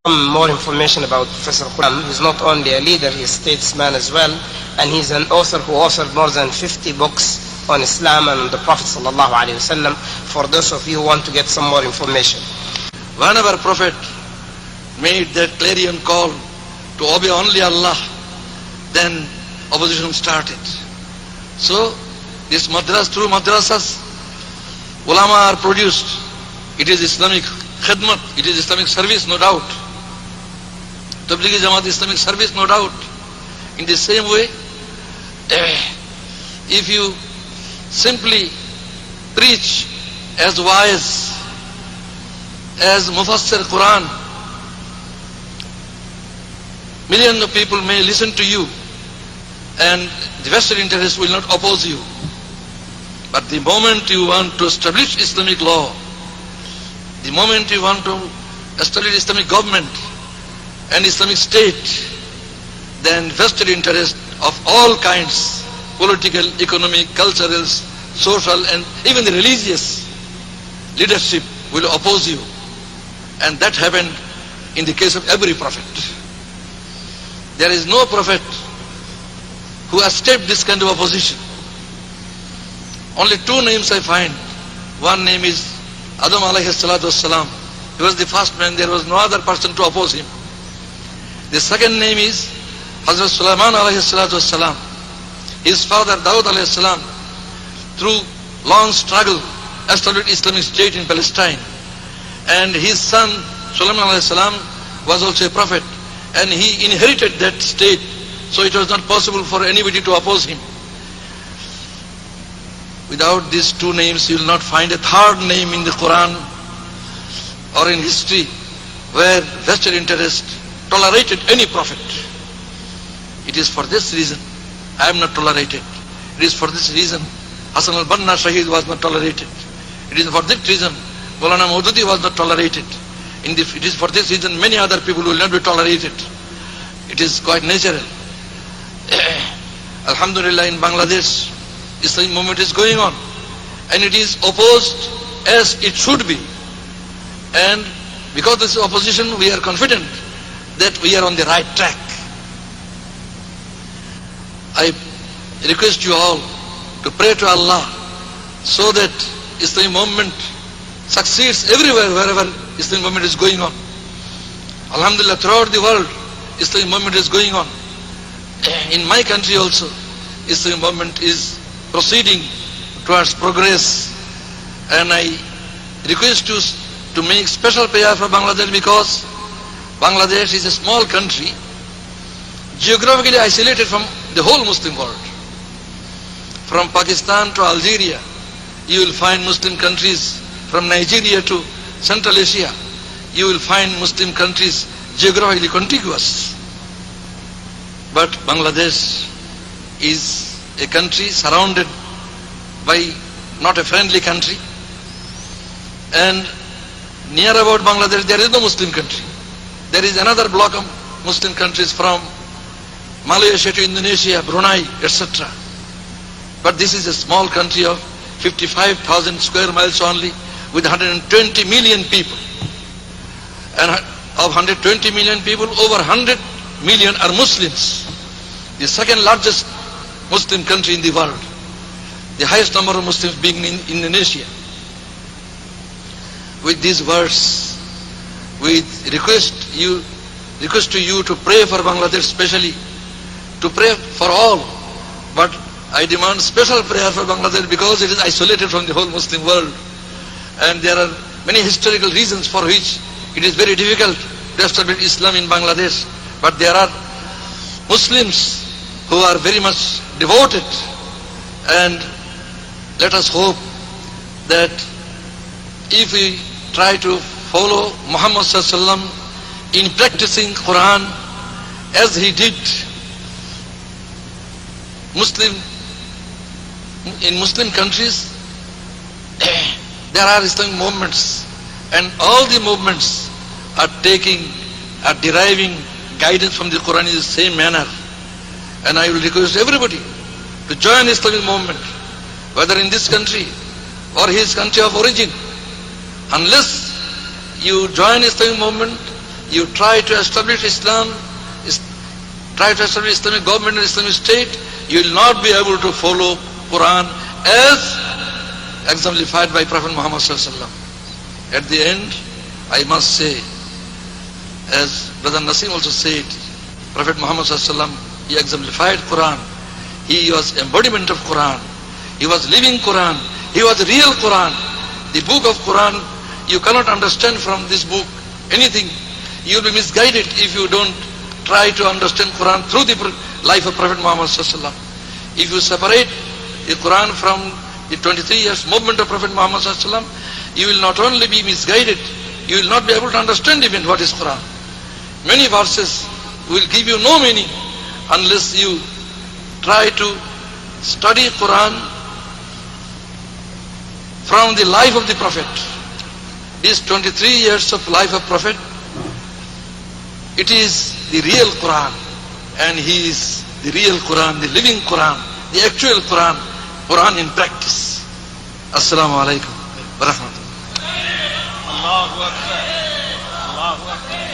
More information about Professor Golam. He's not only a leader, he's a statesman as well, and he's an author who authored more than 50 books on Islam and on the Prophet ﷺ, for those of you who want to get some more information. Whenever Prophet made that clarion call to obey only Allah, then opposition started. So, this through madrasas, ulama are produced. It is Islamic khidmat, it is Islamic service, no doubt. Tablighi Jamaat Islamic service, no doubt. In the same way, if you simply preach as wise, as Mufassir Quran, millions of people may listen to you and the vested interest will not oppose you. But the moment you want to establish Islamic law, the moment you want to establish Islamic government and Islamic state, then vested interest of all kinds, political, economic, cultural, social, and even the religious leadership will oppose you. And that happened in the case of every prophet. There is no prophet who has escaped this kind of opposition. Only two names I find. One name is Azom alayhi salatu wassalam. He was the first man, there was no other person to oppose him. The second name is Hazrat Sulaiman alayhi salatu wassalam. His father Daud alayhi salam, through long struggle, established Islamic state in Palestine. And his son Sulaiman alayhi salam was also a prophet. And he inherited that state, so it was not possible for anybody to oppose him. Without these two names, you will not find a third name in the Quran or in history where vested interest tolerated any prophet. It is for this reason I am not tolerated. It is for this reason Hassan al-Banna Shahid was not tolerated. It is for this reason Maulana Maududi was not tolerated. It is for this reason many other people will not be tolerated. It is quite natural. Alhamdulillah, in Bangladesh, Islamic movement is going on, and it is opposed as it should be. And because of this opposition, we are confident that we are on the right track. I request you all to pray to Allah so that Islamic movement succeeds everywhere, wherever Islamic movement is going on. Alhamdulillah, throughout the world, Islamic movement is going on. In my country also, Islamic movement is proceeding towards progress. And I request you to make special prayer for Bangladesh, because Bangladesh is a small country, geographically isolated from the whole Muslim world. From Pakistan to Algeria, you will find Muslim countries. From Nigeria to Central Asia, you will find Muslim countries geographically contiguous. But Bangladesh is a country surrounded by not a friendly country. And near about Bangladesh, there is no Muslim country. There is another block of Muslim countries from Malaysia to Indonesia, Brunei, etc. But this is a small country of 55,000 square miles only, with 120 million people. And of 120 million people, over 100 million are Muslims. The second largest Muslim country in the world. The highest number of Muslims being in Indonesia. With these words, we request to you to pray for Bangladesh specially, to pray for all. But I demand special prayer for Bangladesh because it is isolated from the whole Muslim world. And there are many historical reasons for which it is very difficult to establish Islam in Bangladesh. But there are Muslims who are very much devoted, and let us hope that if we try to follow Muhammad sallallahu alaihi wasallam in practicing Quran as he did, in Muslim countries there are Islamic movements, and all the movements are deriving guidance from the Quran in the same manner. And I will request everybody to join Islamic movement, whether in this country or his country of origin. Unless you join Islamic movement, you try to establish Islam, try to establish Islamic government and Islamic state, you will not be able to follow Quran as exemplified by Prophet Muhammad sallallahu alaihi wasallam. At the end, I must say, as Brother Nasim also said, Prophet Muhammad sallallahu alaihi wasallam, he exemplified Quran. He was embodiment of Quran. He was living Quran. He was real Quran. The book of Quran, you cannot understand from this book anything. You will be misguided if you don't try to understand Quran through the life of Prophet Muhammad sallallahu alaihi wasallam. If you separate the Quran from the 23 years movement of Prophet Muhammad sallallahu alaihi wasallam, you will not only be misguided, you will not be able to understand even what is Quran. Many verses will give you no meaning unless you try to study Quran from the life of the Prophet. These 23 years of life of Prophet, it is the real Quran, and he is the real Quran, the living Quran, the actual Quran, Quran in practice. Assalamu alaikum wa rahmatullah. Allahu Akbar. Allahu Akbar.